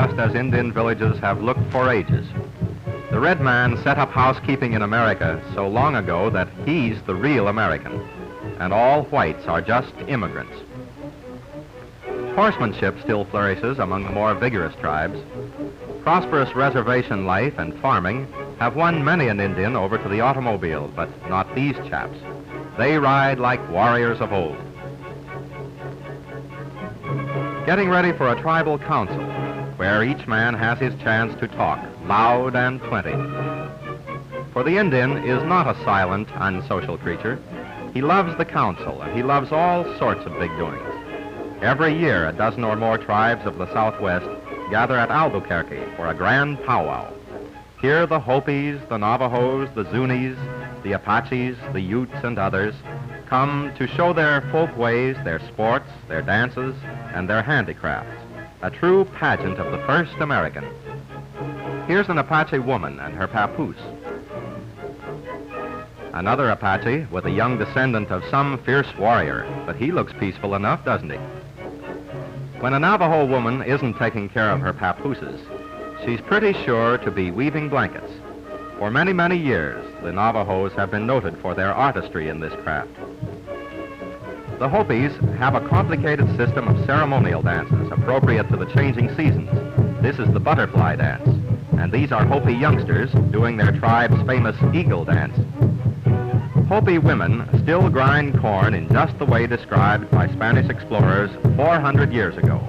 just as Indian villages have looked for ages. The red man set up housekeeping in America so long ago that he's the real American, and all whites are just immigrants. Horsemanship still flourishes among the more vigorous tribes. Prosperous reservation life and farming have won many an Indian over to the automobile, but not these chaps. They ride like warriors of old. Getting ready for a tribal council, where each man has his chance to talk, loud and plenty. For the Indian is not a silent, unsocial creature. He loves the council, and he loves all sorts of big doings. Every year, a dozen or more tribes of the Southwest gather at Albuquerque for a grand powwow. Here the Hopis, the Navajos, the Zunis, the Apaches, the Utes, and others come to show their folk ways, their sports, their dances, and their handicrafts, a true pageant of the first American. Here's an Apache woman and her papoose. Another Apache with a young descendant of some fierce warrior, but he looks peaceful enough, doesn't he? When a Navajo woman isn't taking care of her papooses, she's pretty sure to be weaving blankets. For many, many years, the Navajos have been noted for their artistry in this craft. The Hopis have a complicated system of ceremonial dances appropriate to the changing seasons. This is the butterfly dance, and these are Hopi youngsters doing their tribe's famous eagle dance. Hopi women still grind corn in just the way described by Spanish explorers 400 years ago.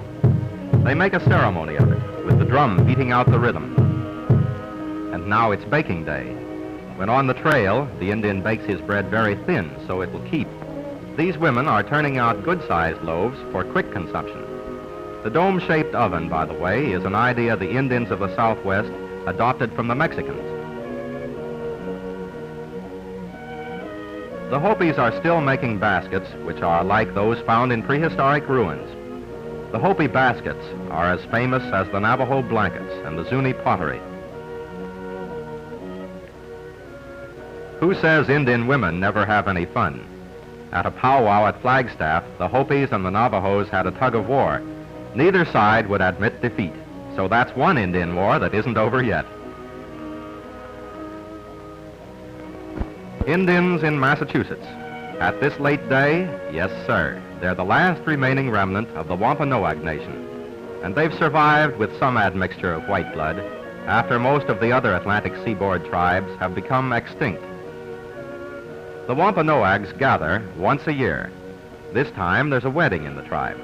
They make a ceremony of it, with the drum beating out the rhythm. And now it's baking day. When on the trail, the Indian bakes his bread very thin so it will keep. These women are turning out good-sized loaves for quick consumption. The dome-shaped oven, by the way, is an idea the Indians of the Southwest adopted from the Mexicans. The Hopis are still making baskets which are like those found in prehistoric ruins. The Hopi Baskets are as famous as the Navajo blankets and the Zuni pottery. Who says Indian women never have any fun? At a powwow at Flagstaff, the Hopis and the Navajos had a tug of war. Neither side would admit defeat, so that's one Indian war that isn't over yet. Indians in Massachusetts. At this late day, yes, sir, they're the last remaining remnant of the Wampanoag Nation, and they've survived with some admixture of white blood after most of the other Atlantic seaboard tribes have become extinct. The Wampanoags gather once a year. This time, there's a wedding in the tribe.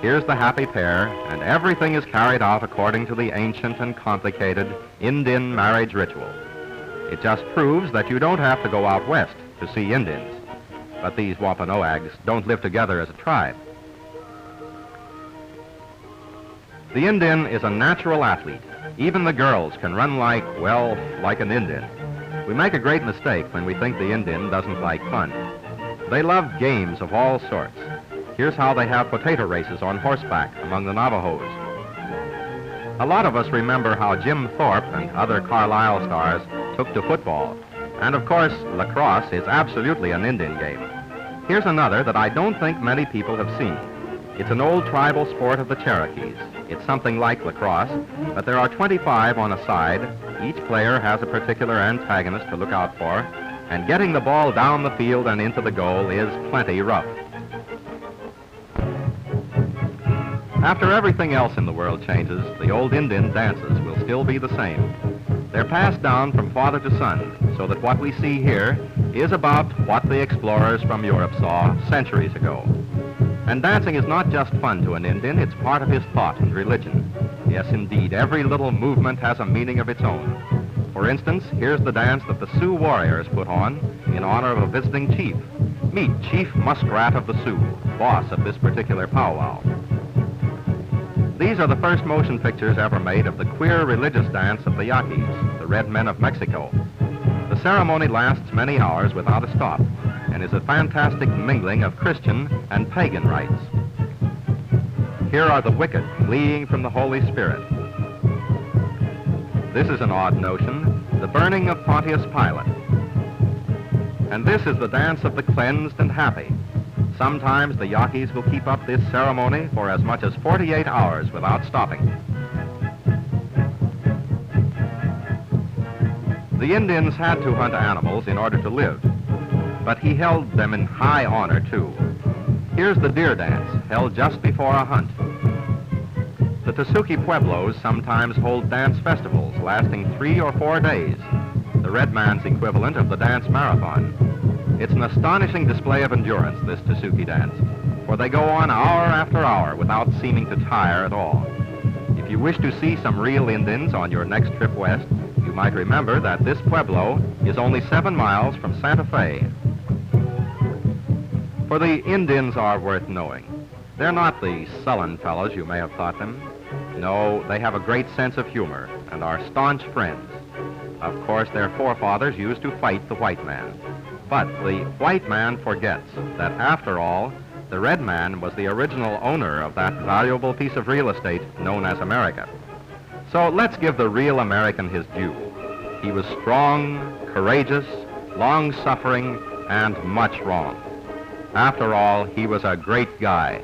Here's the happy pair, and everything is carried out according to the ancient and complicated Indian marriage ritual. It just proves that you don't have to go out west to see Indians. But these Wampanoags don't live together as a tribe. The Indian is a natural athlete. Even the girls can run like an Indian. We make a great mistake when we think the Indian doesn't like fun. They love games of all sorts. Here's how they have potato races on horseback among the Navajos. A lot of us remember how Jim Thorpe and other Carlisle stars took to football. And of course, lacrosse is absolutely an Indian game. Here's another that I don't think many people have seen. It's an old tribal sport of the Cherokees. It's something like lacrosse, but there are 25 on a side. Each player has a particular antagonist to look out for, and getting the ball down the field and into the goal is plenty rough. After everything else in the world changes, the old Indian dances will still be the same. They're passed down from father to son, so that what we see here is about what the explorers from Europe saw centuries ago. And dancing is not just fun to an Indian, it's part of his thought and religion. Yes, indeed, every little movement has a meaning of its own. For instance, here's the dance that the Sioux Warriors put on in honor of a visiting chief. Meet Chief Muskrat of the Sioux, boss of this particular powwow. These are the first motion pictures ever made of the queer religious dance of the Yaquis, the red men of Mexico. The ceremony lasts many hours without a stop and is a fantastic mingling of Christian and pagan rites. Here are the wicked fleeing from the Holy Spirit. This is an odd notion, the burning of Pontius Pilate. And this is the dance of the cleansed and happy. Sometimes the Yaquis will keep up this ceremony for as much as 48 hours without stopping. The Indians had to hunt animals in order to live, but he held them in high honor, too. Here's the deer dance, held just before a hunt. The Tusuki Pueblos sometimes hold dance festivals lasting 3 or 4 days, the red man's equivalent of the dance marathon. It's an astonishing display of endurance, this Tusuki dance, for they go on hour after hour without seeming to tire at all. If you wish to see some real Indians on your next trip west, you might remember that this pueblo is only 7 miles from Santa Fe. For the Indians are worth knowing. They're not the sullen fellows you may have thought them. No, they have a great sense of humor and are staunch friends. Of course, their forefathers used to fight the white man. But the white man forgets that, after all, the red man was the original owner of that valuable piece of real estate known as America. So let's give the real American his due. He was strong, courageous, long-suffering, and much wrong. After all, he was a great guy.